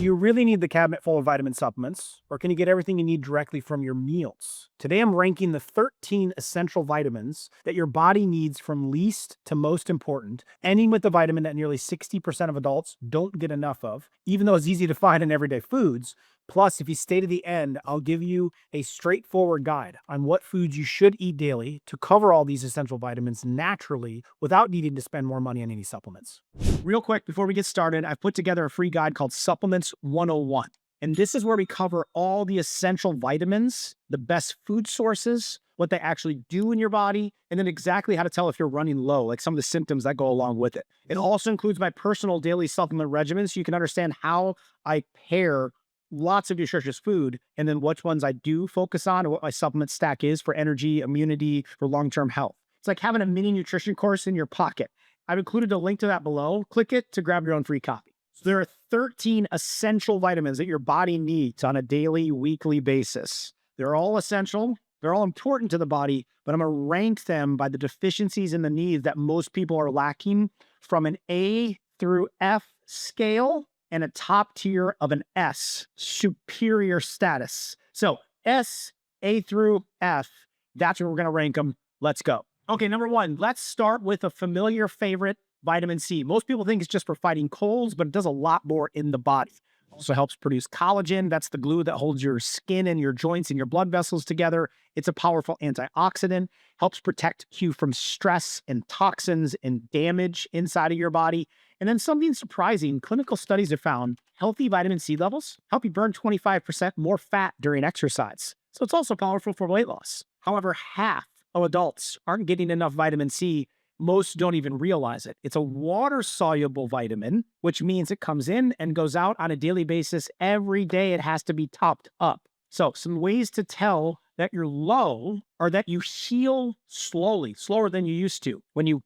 Do you really need the cabinet full of vitamin supplements, or can you get everything you need directly from your meals? Today, I'm ranking the 13 essential vitamins that your body needs from least to most important, ending with the vitamin that nearly 60% of adults don't get enough of, even though it's easy to find in everyday foods. Plus, if you stay to the end, I'll give you a straightforward guide on what foods you should eat daily to cover all these essential vitamins naturally without needing to spend more money on any supplements. Real quick, before we get started, I've put together a free guide called Supplements 101. And this is where we cover all the essential vitamins, the best food sources, what they actually do in your body, and then exactly how to tell if you're running low, like some of the symptoms that go along with it. It also includes my personal daily supplement regimen so you can understand how I pair lots of nutritious food and then which ones I do focus on and what my supplement stack is for energy, immunity, for long-term health. It's like having a mini nutrition course in your pocket. I've included a link to that below. Click it to grab your own free copy. So there are 13 essential vitamins that your body needs on a daily, weekly basis. They're all essential. They're all important to the body, but I'm going to rank them by the deficiencies and the needs that most people are lacking from an A through F scale and a top tier of an S, superior status. So S, A through F, that's where we're going to rank them. Let's go. Okay, number one, let's start with a familiar favorite, vitamin C. Most people think it's just for fighting colds, but it does a lot more in the body. Also helps produce collagen. That's the glue that holds your skin and your joints and your blood vessels together. It's a powerful antioxidant, helps protect you from stress and toxins and damage inside of your body. And then something surprising, clinical studies have found healthy vitamin C levels help you burn 25% more fat during exercise. So it's also powerful for weight loss. However, half of adults aren't getting enough vitamin C. Most don't even realize it. It's a water-soluble vitamin, which means it comes in and goes out on a daily basis. Every day it has to be topped up. So some ways to tell that you're low are that you heal slowly, slower than you used to. When you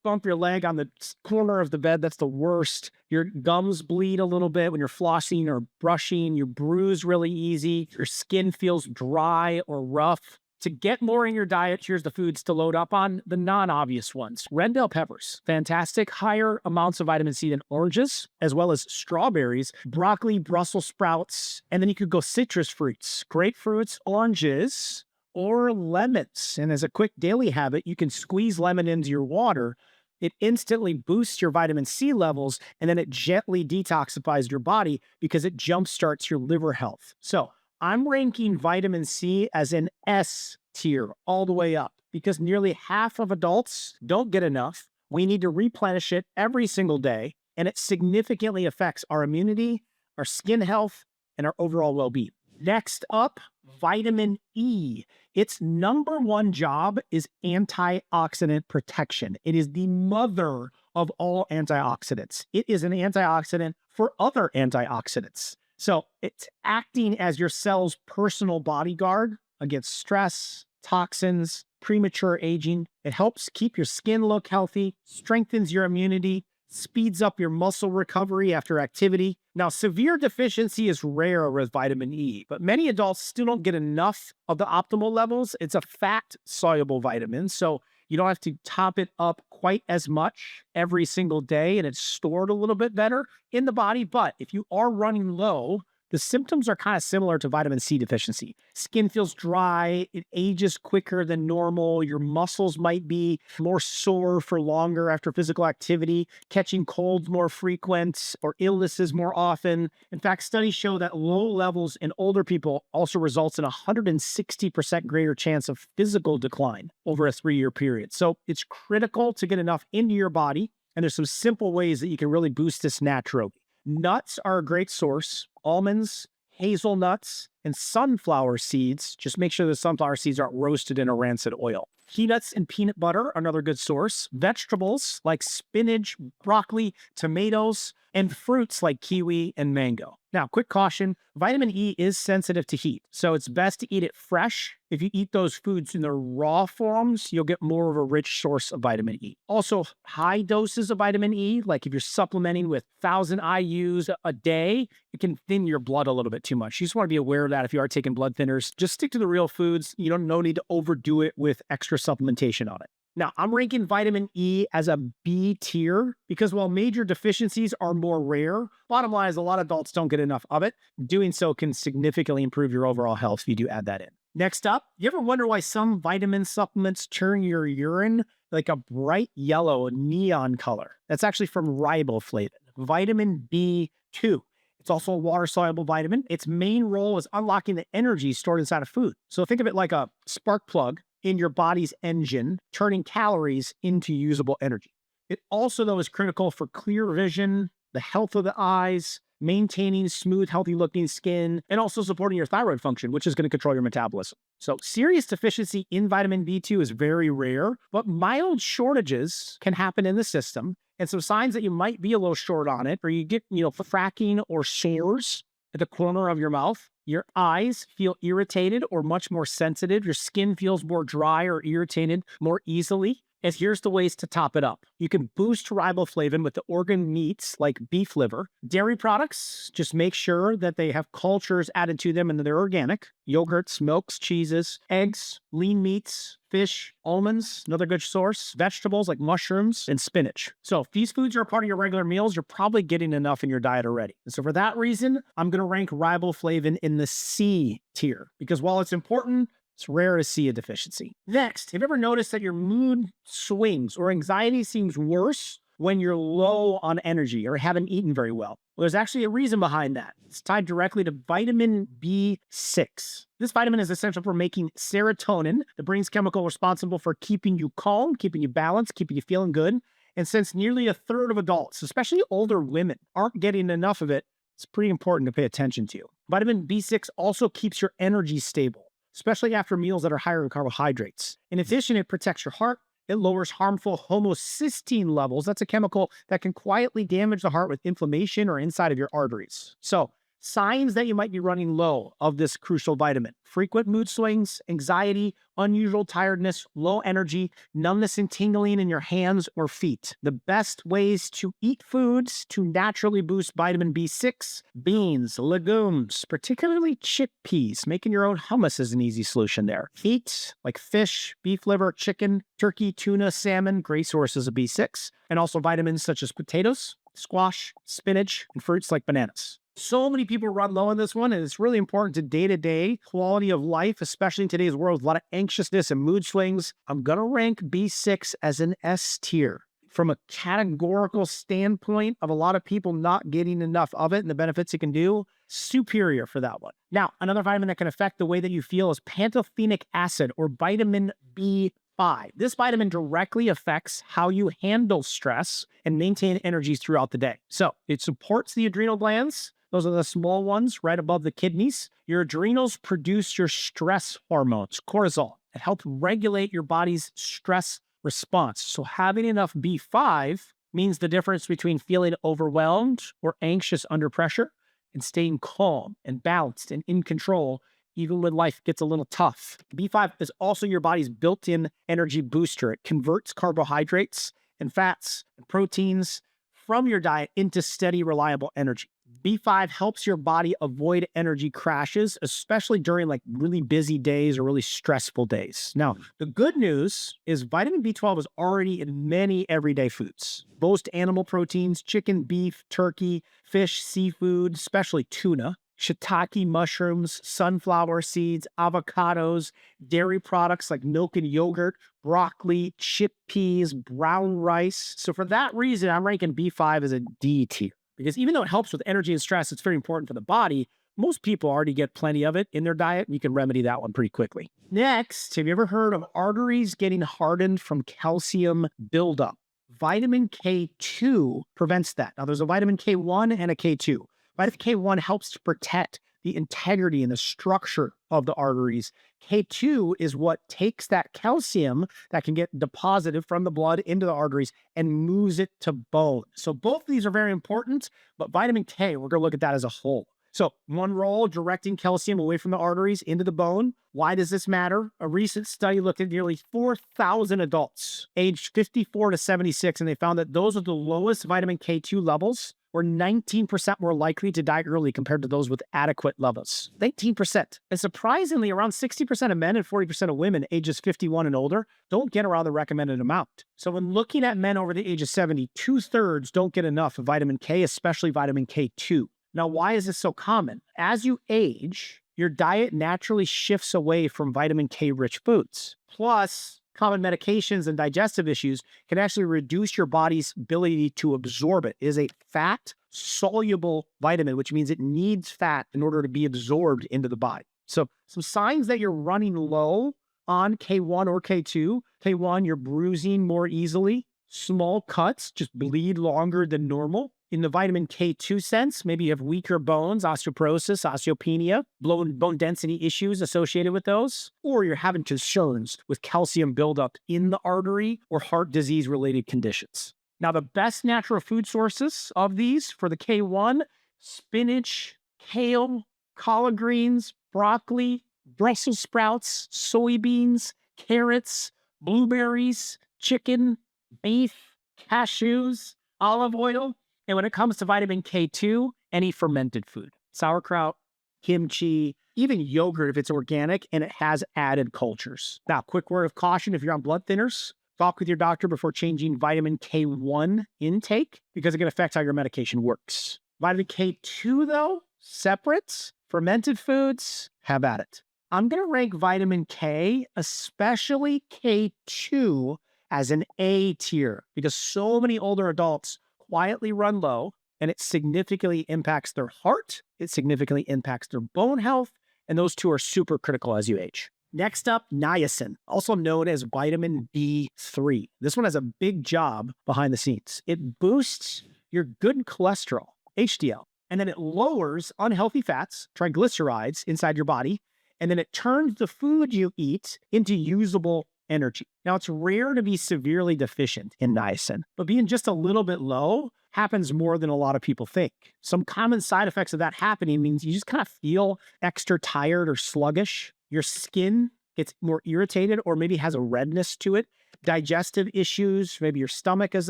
bump your leg on the corner of the bed, that's the worst. Your gums bleed a little bit when you're flossing or brushing. You bruise really easy. Your skin feels dry or rough. To get more in your diet, here's the foods to load up on, the non-obvious ones. Red bell peppers, fantastic. Higher amounts of vitamin C than oranges, as well as strawberries, broccoli, Brussels sprouts, and then you could go citrus fruits, grapefruits, oranges, or lemons. And as a quick daily habit, you can squeeze lemon into your water. It instantly boosts your vitamin C levels, and then it gently detoxifies your body because it jumpstarts your liver health. So I'm ranking vitamin C as an S tier all the way up because nearly half of adults don't get enough. We need to replenish it every single day, and it significantly affects our immunity, our skin health, and our overall well-being. Next up, vitamin E. Its number one job is antioxidant protection. It is the mother of all antioxidants. It is an antioxidant for other antioxidants. So it's acting as your cell's personal bodyguard against stress, toxins, premature aging. It helps keep your skin look healthy, strengthens your immunity, speeds up your muscle recovery after activity. Now, severe deficiency is rare with vitamin E, but many adults still don't get enough of the optimal levels. It's a fat-soluble vitamin, so you don't have to top it up quite as much every single day, and it's stored a little bit better in the body. But if you are running low, the symptoms are kind of similar to vitamin C deficiency. Skin feels dry, it ages quicker than normal, your muscles might be more sore for longer after physical activity, catching colds more frequent, or illnesses more often. In fact, studies show that low levels in older people also results in a 160% greater chance of physical decline over a 3-year period. So it's critical to get enough into your body, and there's some simple ways that you can really boost this naturally. Nuts are a great source. Almonds, hazelnuts, and sunflower seeds. Just make sure the sunflower seeds aren't roasted in a rancid oil. Peanuts and peanut butter are another good source. Vegetables like spinach, broccoli, tomatoes, and fruits like kiwi and mango. Now, quick caution, vitamin E is sensitive to heat, so it's best to eat it fresh. If you eat those foods in their raw forms, you'll get more of a rich source of vitamin E. Also, high doses of vitamin E, like if you're supplementing with 1,000 IUs a day, it can thin your blood a little bit too much. You just want to be aware of that if you are taking blood thinners. Just stick to the real foods. You don't no need to overdo it with extra supplementation on it. Now, I'm ranking vitamin E as a B tier because while major deficiencies are more rare, bottom line is a lot of adults don't get enough of it. Doing so can significantly improve your overall health if you do add that in. Next up, you ever wonder why some vitamin supplements turn your urine like a bright yellow neon color? That's actually from riboflavin, vitamin B2. It's also a water-soluble vitamin. Its main role is unlocking the energy stored inside of food. So think of it like a spark plug in your body's engine, turning calories into usable energy. It also, though, is critical for clear vision, the health of the eyes, maintaining smooth, healthy-looking skin, and also supporting your thyroid function, which is going to control your metabolism. So serious deficiency in vitamin B2 is very rare, but mild shortages can happen in the system. And some signs that you might be a little short on it, or you get, fracking or sores at the corner of your mouth. Your eyes feel irritated or much more sensitive. Your skin feels more dry or irritated more easily. And here's the ways to top it up. You can boost riboflavin with the organ meats like beef liver. Dairy products, just make sure that they have cultures added to them and that they're organic. Yogurts, milks, cheeses, eggs, lean meats, fish, almonds, another good source. Vegetables like mushrooms and spinach. So if these foods are a part of your regular meals, you're probably getting enough in your diet already. And so for that reason, I'm going to rank riboflavin in the C tier because while it's important, it's rare to see a deficiency. Next, have you ever noticed that your mood swings or anxiety seems worse when you're low on energy or haven't eaten very well? Well, there's actually a reason behind that. It's tied directly to vitamin B6. This vitamin is essential for making serotonin, the brain's chemical responsible for keeping you calm, keeping you balanced, keeping you feeling good. And since nearly a third of adults, especially older women, aren't getting enough of it, it's pretty important to pay attention to. Vitamin B6 also keeps your energy stable, especially after meals that are higher in carbohydrates. In addition, it protects your heart. It lowers harmful homocysteine levels. That's a chemical that can quietly damage the heart with inflammation or inside of your arteries. So, signs that you might be running low of this crucial vitamin: frequent mood swings, anxiety, unusual tiredness, low energy, numbness and tingling in your hands or feet. The best ways to eat foods to naturally boost vitamin B6: beans, legumes, particularly chickpeas. Making your own hummus is an easy solution there. Meat like fish, beef liver, chicken, turkey, tuna, salmon, great sources of B6, and also vitamins such as potatoes, squash, spinach, and fruits like bananas. So many people run low on this one, and it's really important to day-to-day quality of life, especially in today's world with a lot of anxiousness and mood swings. I'm going to rank B6 as an S tier. From a categorical standpoint of a lot of people not getting enough of it and the benefits it can do, superior for that one. Now, another vitamin that can affect the way that you feel is pantothenic acid, or vitamin B5. This vitamin directly affects how you handle stress and maintain energy throughout the day. So it supports the adrenal glands. Those are the small ones right above the kidneys. Your adrenals produce your stress hormones, cortisol. It helps regulate your body's stress response. So having enough B5 means the difference between feeling overwhelmed or anxious under pressure and staying calm and balanced and in control even when life gets a little tough. B5 is also your body's built-in energy booster. It converts carbohydrates and fats and proteins from your diet into steady, reliable energy. B5 helps your body avoid energy crashes, especially during like really busy days or really stressful days. Now, the good news is vitamin B12 is already in many everyday foods. Most animal proteins: chicken, beef, turkey, fish, seafood, especially tuna, shiitake mushrooms, sunflower seeds, avocados, dairy products like milk and yogurt, broccoli, chickpeas, brown rice. So for that reason, I'm ranking B5 as a D tier. Because even though it helps with energy and stress, it's very important for the body. Most people already get plenty of it in their diet. You can remedy that one pretty quickly. Next, have you ever heard of arteries getting hardened from calcium buildup? Vitamin K2 prevents that. Now, there's a vitamin K1 and a K2. Vitamin K1 helps to protect the integrity and the structure of the arteries. K2 is what takes that calcium that can get deposited from the blood into the arteries and moves it to bone. So both of these are very important, but vitamin K, we're going to look at that as a whole. So one role, directing calcium away from the arteries into the bone. Why does this matter? A recent study looked at nearly 4,000 adults aged 54 to 76, and they found that those with the lowest vitamin K2 levels were 19% more likely to die early compared to those with adequate levels. 19%. And surprisingly, around 60% of men and 40% of women ages 51 and older don't get around the recommended amount. So when looking at men over the age of 70, 2/3 don't get enough of vitamin K, especially vitamin K2. Now, why is this so common? As you age, your diet naturally shifts away from vitamin K-rich foods. Plus, common medications and digestive issues can actually reduce your body's ability to absorb it. It is a fat-soluble vitamin, which means it needs fat in order to be absorbed into the body. So some signs that you're running low on K1 or K2. K1, you're bruising more easily. Small cuts just bleed longer than normal. In the vitamin K2 sense, maybe you have weaker bones, osteoporosis, osteopenia, bone density issues associated with those, or you're having concerns with calcium buildup in the artery or heart disease-related conditions. Now, the best natural food sources of these for the K1, spinach, kale, collard greens, broccoli, Brussels sprouts, soybeans, carrots, blueberries, chicken, beef, cashews, olive oil. And when it comes to vitamin K2, any fermented food, sauerkraut, kimchi, even yogurt if it's organic and it has added cultures. Now, quick word of caution, if you're on blood thinners, talk with your doctor before changing vitamin K1 intake because it can affect how your medication works. Vitamin K2 though, separate, fermented foods, have at it. I'm going to rank vitamin K, especially K2, as an A tier because so many older adults quietly run low, and it significantly impacts their heart, it significantly impacts their bone health, and those two are super critical as you age. Next up, niacin, also known as vitamin B3. This one has a big job behind the scenes. It boosts your good cholesterol, HDL, and then it lowers unhealthy fats, triglycerides inside your body, and then it turns the food you eat into usable energy. Now, it's rare to be severely deficient in niacin, but being just a little bit low happens more than a lot of people think. Some common side effects of that happening means you just kind of feel extra tired or sluggish. Your skin gets more irritated or maybe has a redness to it. Digestive issues, maybe your stomach is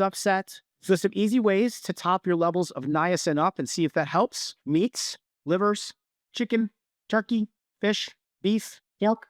upset. So some easy ways to top your levels of niacin up and see if that helps. Meats, livers, chicken, turkey, fish, beef, milk.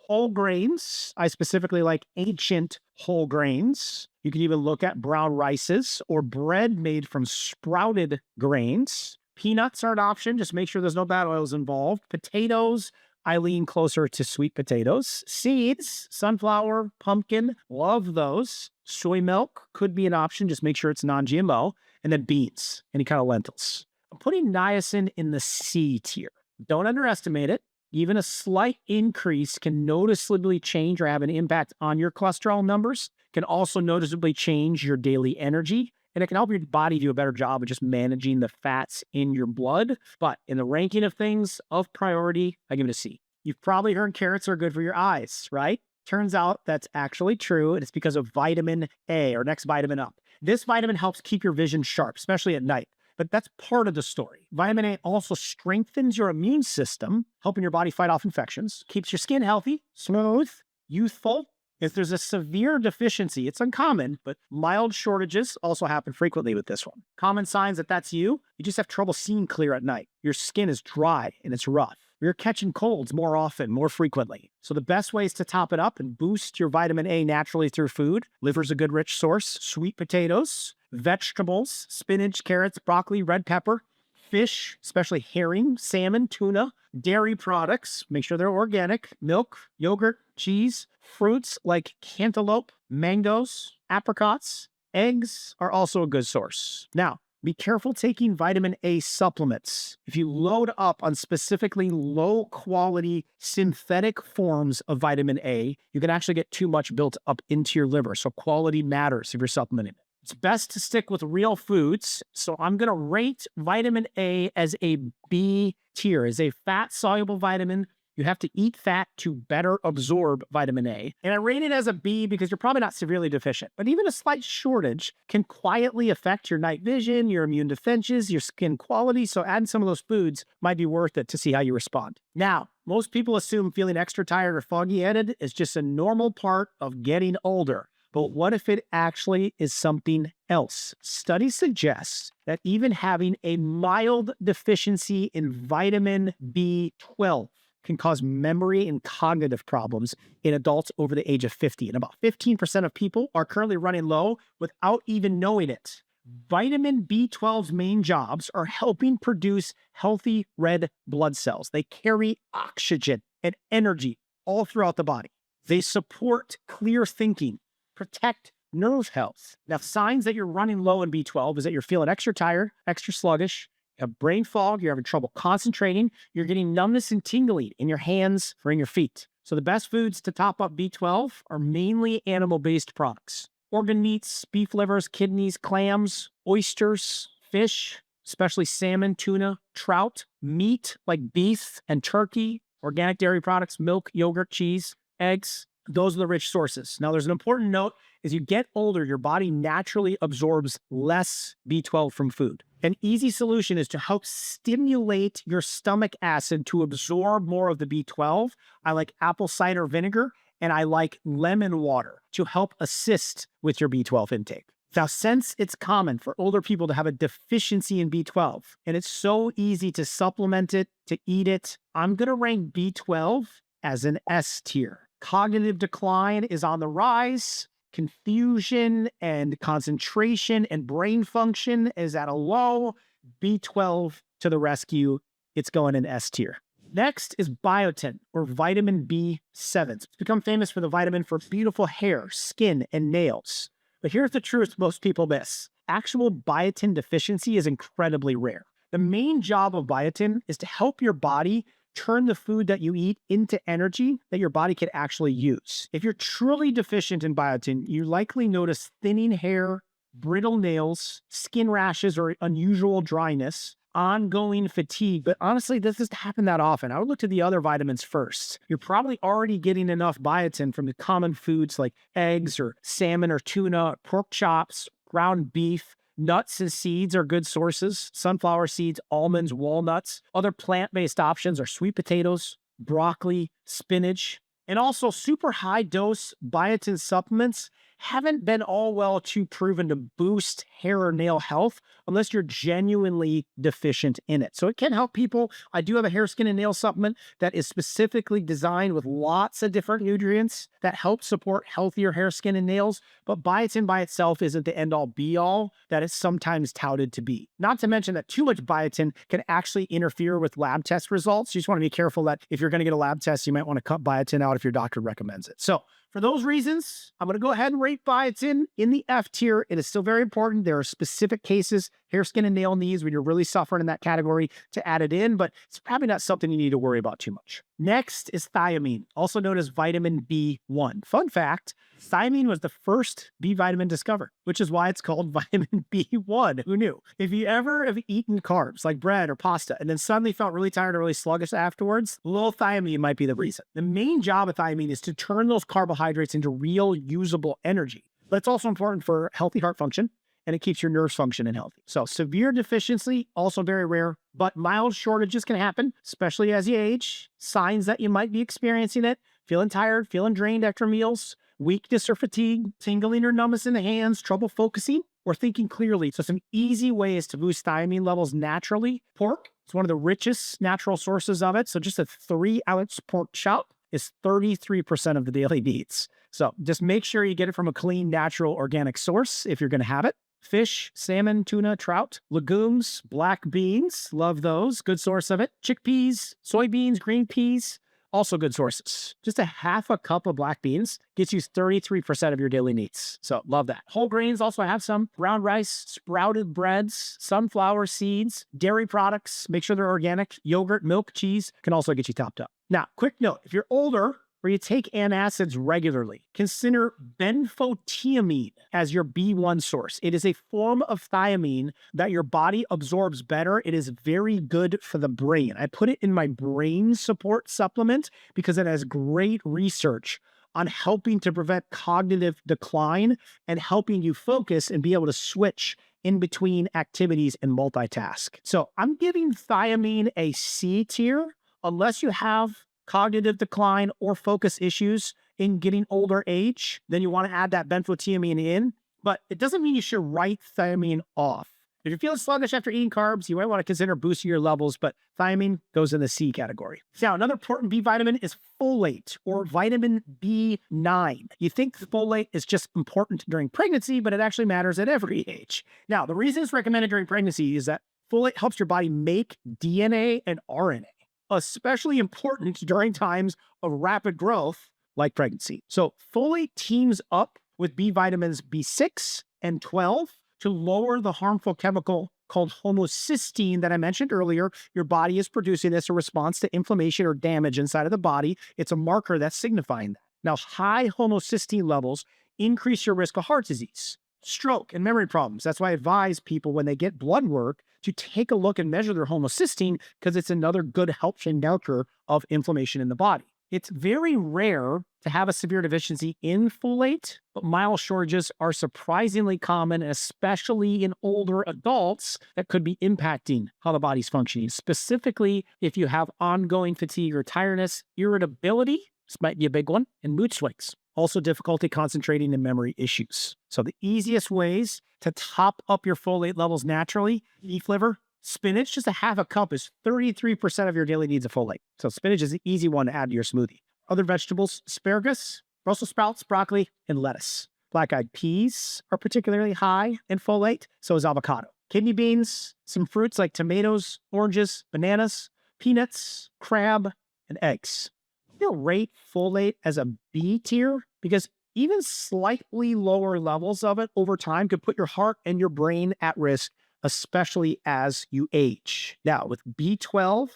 Whole grains, I specifically like ancient whole grains. You can even look at brown rices or bread made from sprouted grains. Peanuts are an option. Just make sure there's no bad oils involved. Potatoes, I lean closer to sweet potatoes. Seeds, sunflower, pumpkin, love those. Soy milk could be an option. Just make sure it's non-GMO. And then beans, any kind of lentils. I'm putting niacin in the C tier. Don't underestimate it. Even a slight increase can noticeably change or have an impact on your cholesterol numbers, can also noticeably change your daily energy, and it can help your body do a better job of just managing the fats in your blood. But in the ranking of things of priority, I give it a C. You've probably heard carrots are good for your eyes, right? Turns out that's actually true, and it's because of vitamin A, or next vitamin up. This vitamin helps keep your vision sharp, especially at night. But that's part of the story. Vitamin A also strengthens your immune system, helping your body fight off infections, keeps your skin healthy, smooth, youthful. If there's a severe deficiency, it's uncommon, but mild shortages also happen frequently with this one. Common signs that that's you just have trouble seeing clear at night. Your skin is dry and it's rough. You're catching colds more often, more frequently. So the best ways to top it up and boost your vitamin A naturally through food, liver's a good rich source, sweet potatoes, vegetables, spinach, carrots, broccoli, red pepper, fish, especially herring, salmon, tuna, dairy products, make sure they're organic, milk, yogurt, cheese, fruits like cantaloupe, mangoes, apricots, eggs are also a good source. Now, be careful taking vitamin A supplements. If you load up on specifically low-quality synthetic forms of vitamin A, you can actually get too much built up into your liver. So quality matters if you're supplementing it. It's best to stick with real foods. So I'm going to rate vitamin A as a B tier, as a fat-soluble vitamin. You have to eat fat to better absorb vitamin A. And I rate it as a B because you're probably not severely deficient. But even a slight shortage can quietly affect your night vision, your immune defenses, your skin quality. So adding some of those foods might be worth it to see how you respond. Now, most people assume feeling extra tired or foggy-headed is just a normal part of getting older. But what if it actually is something else? Studies suggest that even having a mild deficiency in vitamin B12 can cause memory and cognitive problems in adults over the age of 50. And about 15% of people are currently running low without even knowing it. Vitamin B12's main jobs are helping produce healthy red blood cells. They carry oxygen and energy all throughout the body. They support clear thinking, protect nerve health. Now, signs that you're running low in B12 is that you're feeling extra tired, extra sluggish, you have brain fog, you're having trouble concentrating, you're getting numbness and tingling in your hands or in your feet. So the best foods to top up B12 are mainly animal-based products. Organ meats, beef livers, kidneys, clams, oysters, fish, especially salmon, tuna, trout, meat like beef and turkey, organic dairy products, milk, yogurt, cheese, eggs. Those are the rich sources. Now, there's an important note. As you get older, your body naturally absorbs less B12 from food. An easy solution is to help stimulate your stomach acid to absorb more of the B12. I like apple cider vinegar and I like lemon water to help assist with your B12 intake. Now, since it's common for older people to have a deficiency in B12, and it's so easy to supplement it, to eat it, I'm going to rank B12 as an S tier. Cognitive decline is on the rise. Confusion and concentration and brain function is at a low. B12 to the rescue. It's going in S tier. Next is biotin, or vitamin B7. It's become famous for the vitamin for beautiful hair, skin, and nails. But here's the truth most people miss. Actual biotin deficiency is incredibly rare. The main job of biotin is to help your body turn the food that you eat into energy that your body can actually use. If you're truly deficient in biotin, you likely notice thinning hair, brittle nails, skin rashes or unusual dryness, ongoing fatigue. But honestly, this doesn't happen that often. I would look to the other vitamins first. You're probably already getting enough biotin from the common foods like eggs or salmon or tuna, pork chops, ground beef. Nuts and seeds are good sources. Sunflower seeds, almonds, walnuts. Other plant-based options are sweet potatoes, broccoli, spinach, and also super high-dose biotin supplements haven't been all well too proven to boost hair or nail health unless you're genuinely deficient in it. So it can help people. I do have a hair, skin, and nail supplement that is specifically designed with lots of different nutrients that help support healthier hair, skin, and nails. But biotin by itself isn't the end-all be-all that it's sometimes touted to be. Not to mention that too much biotin can actually interfere with lab test results. You just want to be careful that if you're going to get a lab test, you might want to cut biotin out if your doctor recommends it. So for those reasons, I'm going to go ahead and rate biotin in the F tier. It is still very important. There are specific cases, hair, skin, and nail needs when you're really suffering in that category to add it in, but it's probably not something you need to worry about too much. Next is thiamine, also known as vitamin B1. Fun fact, thiamine was the first B vitamin discovered, which is why it's called vitamin B1. Who knew? If you ever have eaten carbs like bread or pasta and then suddenly felt really tired or really sluggish afterwards, low thiamine might be the reason. The main job of thiamine is to turn those carbohydrates into real usable energy. But it's also important for healthy heart function, and it keeps your nerves functioning healthy. So severe deficiency, also very rare, but mild shortages can happen, especially as you age. Signs that you might be experiencing it: feeling tired, feeling drained after meals, weakness or fatigue, tingling or numbness in the hands, trouble focusing or thinking clearly. So some easy ways to boost thiamine levels naturally. Pork, it's one of the richest natural sources of it. So just a 3-ounce pork chop is 33% of the daily needs. So just make sure you get it from a clean, natural, organic source if you're going to have it. Fish, salmon, tuna, trout, legumes, black beans, love those, good source of it. Chickpeas, soybeans, green peas, also good sources. Just a half a cup of black beans gets you 33% of your daily needs. So love that. Whole grains also have some. Brown rice, sprouted breads, sunflower seeds, dairy products, make sure they're organic. Yogurt, milk, cheese can also get you topped up. Now, quick note, if you're older, or you take antacids regularly, consider benfotiamine as your B1 source. It is a form of thiamine that your body absorbs better. It is very good for the brain. I put it in my brain support supplement because it has great research on helping to prevent cognitive decline and helping you focus and be able to switch in between activities and multitask. So I'm giving thiamine a C tier unless you have cognitive decline or focus issues. in getting older age, then you want to add that benfotiamine in, but it doesn't mean you should write thiamine off. If you're feeling sluggish after eating carbs, you might want to consider boosting your levels, but thiamine goes in the C category. Now, another important B vitamin is folate, or vitamin B9. You think folate is just important during pregnancy, but it actually matters at every age. Now, the reason it's recommended during pregnancy is that folate helps your body make DNA and RNA, especially important during times of rapid growth like pregnancy. So folate teams up with B vitamins B6 and 12 to lower the harmful chemical called homocysteine that I mentioned earlier. Your body is producing this in response to inflammation or damage inside of the body. It's a marker that's signifying that. Now, high homocysteine levels increase your risk of heart disease, stroke, and memory problems. That's why I advise people when they get blood work to take a look and measure their homocysteine, because it's another good helping marker of inflammation in the body. It's very rare to have a severe deficiency in folate, but mild shortages are surprisingly common, especially in older adults, that could be impacting how the body's functioning. Specifically, if you have ongoing fatigue or tiredness, irritability, this might be a big one, and mood swings. Also difficulty concentrating and memory issues. So the easiest ways to top up your folate levels naturally: beef liver, spinach. Just a half a cup is 33% of your daily needs of folate. So spinach is an easy one to add to your smoothie. Other vegetables: asparagus, Brussels sprouts, broccoli, and lettuce. Black-eyed peas are particularly high in folate, so is avocado. Kidney beans, some fruits like tomatoes, oranges, bananas, peanuts, crab, and eggs. You'll rate folate as a B tier because even slightly lower levels of it over time could put your heart and your brain at risk, especially as you age. Now, with B12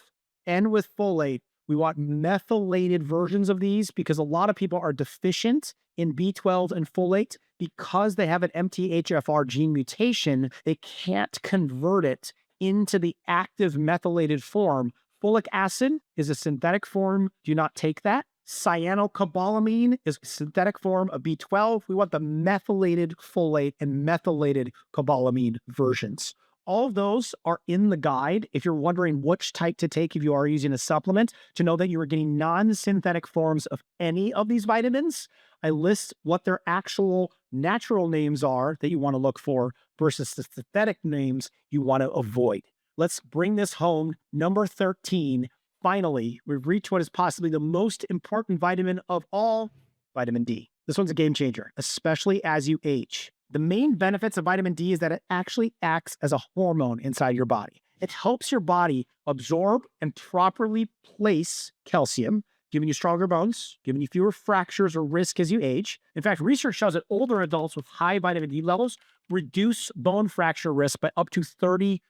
and with folate, we want methylated versions of these because a lot of people are deficient in B12 and folate. Because they have an MTHFR gene mutation, they can't convert it into the active methylated form. Folic acid is a synthetic form. Do not take that. Cyanocobalamin is a synthetic form of B12. We want the methylated folate and methylated cobalamin versions. All of those are in the guide if you're wondering which type to take if you are using a supplement, to know that you are getting non-synthetic forms of any of these vitamins. I list what their actual natural names are that you want to look for versus the synthetic names you want to avoid. Let's bring this home. Number 13. Finally, we've reached what is possibly the most important vitamin of all, vitamin D. This one's a game changer, especially as you age. The main benefits of vitamin D is that it actually acts as a hormone inside your body. It helps your body absorb and properly place calcium, giving you stronger bones, giving you fewer fractures or risk as you age. In fact, research shows that older adults with high vitamin D levels reduce bone fracture risk by up to 30%.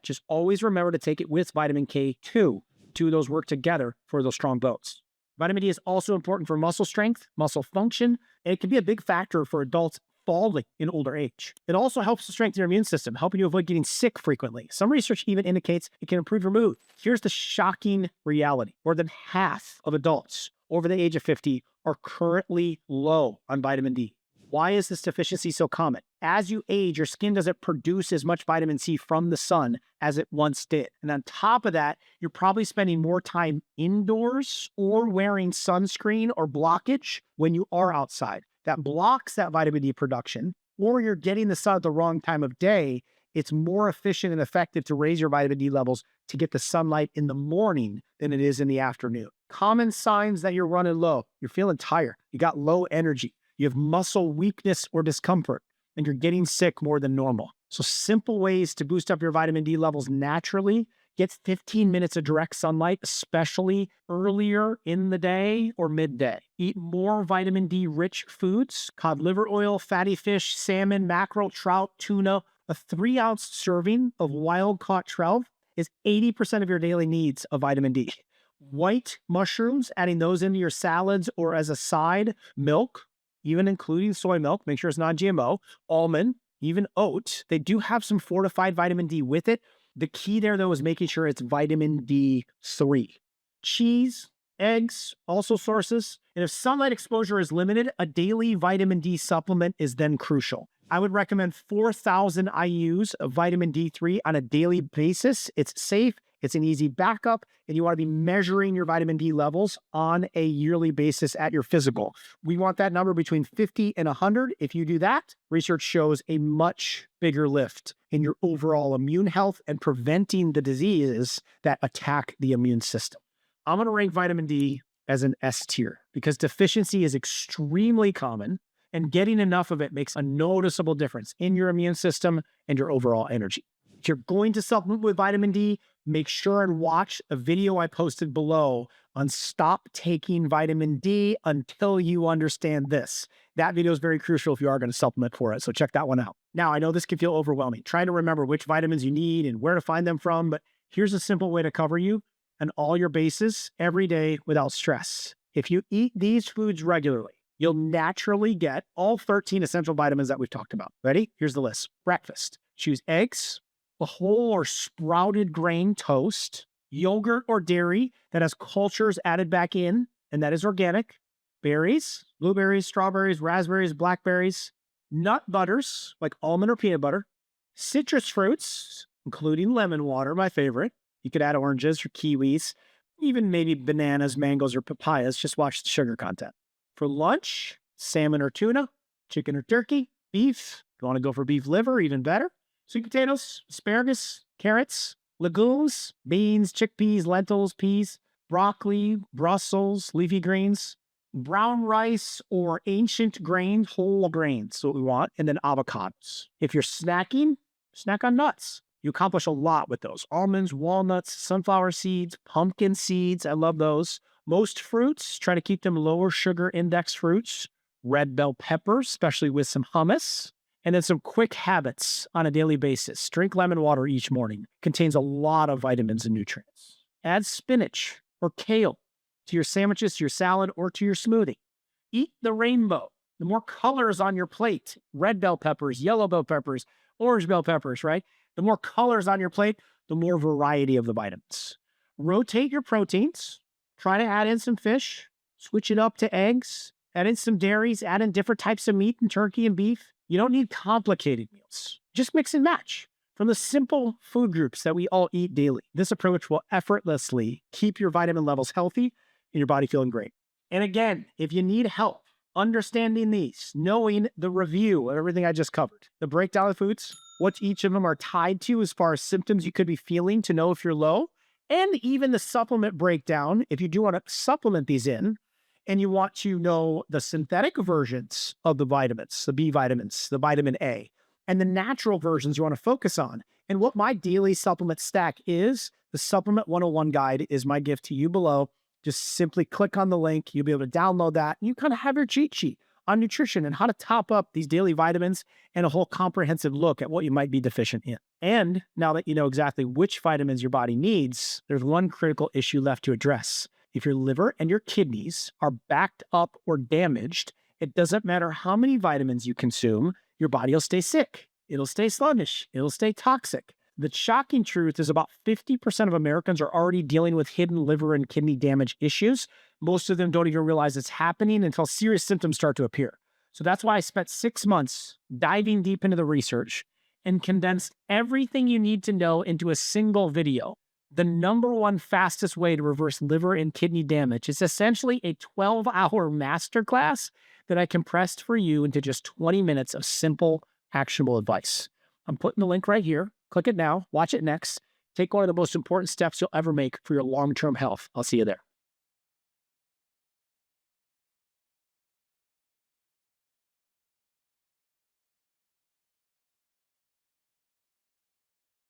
Just always remember to take it with vitamin K2. Two of those work together for those strong bones. Vitamin D is also important for muscle strength, muscle function, and it can be a big factor for adults falling in older age. It also helps to strengthen your immune system, helping you avoid getting sick frequently. Some research even indicates it can improve your mood. Here's the shocking reality. More than half of adults over the age of 50 are currently low on vitamin D. Why is this deficiency so common? As you age, your skin doesn't produce as much vitamin C from the sun as it once did. And on top of that, you're probably spending more time indoors or wearing sunscreen or blockage when you are outside. That blocks that vitamin D production, or you're getting the sun at the wrong time of day. It's more efficient and effective to raise your vitamin D levels to get the sunlight in the morning than it is in the afternoon. Common signs that you're running low: you're feeling tired, you got low energy, you have muscle weakness or discomfort, and you're getting sick more than normal. So simple ways to boost up your vitamin D levels naturally: get 15 minutes of direct sunlight, especially earlier in the day or midday. Eat more vitamin D rich foods: cod liver oil, fatty fish, salmon, mackerel, trout, tuna. A 3-ounce serving of wild-caught trout is 80% of your daily needs of vitamin D. White mushrooms, adding those into your salads or as a side. Milk, even including soy milk, make sure it's non-GMO. Almond, even oat, they do have some fortified vitamin D with it. The key there, though, is making sure it's vitamin D3. Cheese, eggs, also sources. And if sunlight exposure is limited, a daily vitamin D supplement is then crucial. I would recommend 4,000 IUs of vitamin D3 on a daily basis. It's safe It's an easy backup, and you want to be measuring your vitamin D levels on a yearly basis at your physical. We want that number between 50 and 100. If you do that, research shows a much bigger lift in your overall immune health and preventing the diseases that attack the immune system. I'm going to rank vitamin D as an S tier because deficiency is extremely common, and getting enough of it makes a noticeable difference in your immune system and your overall energy. If you're going to supplement with vitamin D, make sure and watch a video I posted below on stop taking vitamin D until you understand this. That video is very crucial if you are going to supplement for it, so check that one out. Now, I know this can feel overwhelming, trying to remember which vitamins you need and where to find them from, but here's a simple way to cover you and all your bases every day without stress. If you eat these foods regularly, you'll naturally get all 13 essential vitamins that we've talked about. Ready? Here's the list. Breakfast. Choose eggs, a whole or sprouted grain toast, yogurt or dairy that has cultures added back in, and that is organic, berries, blueberries, strawberries, raspberries, blackberries, nut butters like almond or peanut butter, citrus fruits, including lemon water, my favorite. You could add oranges or kiwis, even maybe bananas, mangoes, or papayas. Just watch the sugar content. For lunch, salmon or tuna, chicken or turkey, beef. If you want to go for beef liver, even better. Sweet potatoes, asparagus, carrots, legumes, beans, chickpeas, lentils, peas, broccoli, Brussels, leafy greens, brown rice or ancient grain, whole grains, is what we want, and then avocados. If you're snacking, snack on nuts. You accomplish a lot with those. Almonds, walnuts, sunflower seeds, pumpkin seeds. I love those. Most fruits, try to keep them lower sugar index fruits. Red bell peppers, especially with some hummus. And then some quick habits on a daily basis. Drink lemon water each morning. Contains a lot of vitamins and nutrients. Add spinach or kale to your sandwiches, to your salad, or to your smoothie. Eat the rainbow. The more colors on your plate, red bell peppers, yellow bell peppers, orange bell peppers, right? The more colors on your plate, the more variety of the vitamins. Rotate your proteins. Try to add in some fish. Switch it up to eggs. Add in some dairies. Add in different types of meat and turkey and beef. You don't need complicated meals. Just mix and match from the simple food groups that we all eat daily. This approach will effortlessly keep your vitamin levels healthy and your body feeling great. And again, if you need help understanding these, knowing the review of everything I just covered, the breakdown of foods, what each of them are tied to as far as symptoms you could be feeling to know if you're low, and even the supplement breakdown, if you do want to supplement these in, and you want to know the synthetic versions of the vitamins, the B vitamins, the vitamin A, and the natural versions you want to focus on, and what my daily supplement stack is, the Supplement 101 guide is my gift to you below. Just simply click on the link. You'll be able to download that. And you kind of have your cheat sheet on nutrition and how to top up these daily vitamins and a whole comprehensive look at what you might be deficient in. And now that you know exactly which vitamins your body needs, there's one critical issue left to address. If your liver and your kidneys are backed up or damaged, it doesn't matter how many vitamins you consume, your body will stay sick. It'll stay sluggish. It'll stay toxic. The shocking truth is about 50% of Americans are already dealing with hidden liver and kidney damage issues. Most of them don't even realize it's happening until serious symptoms start to appear. So that's why I spent 6 months diving deep into the research and condensed everything you need to know into a single video. The #1 fastest way to reverse liver and kidney damage is essentially a 12-hour masterclass that I compressed for you into just 20 minutes of simple, actionable advice. I'm putting the link right here. Click it now, watch it next. Take one of the most important steps you'll ever make for your long-term health. I'll see you there.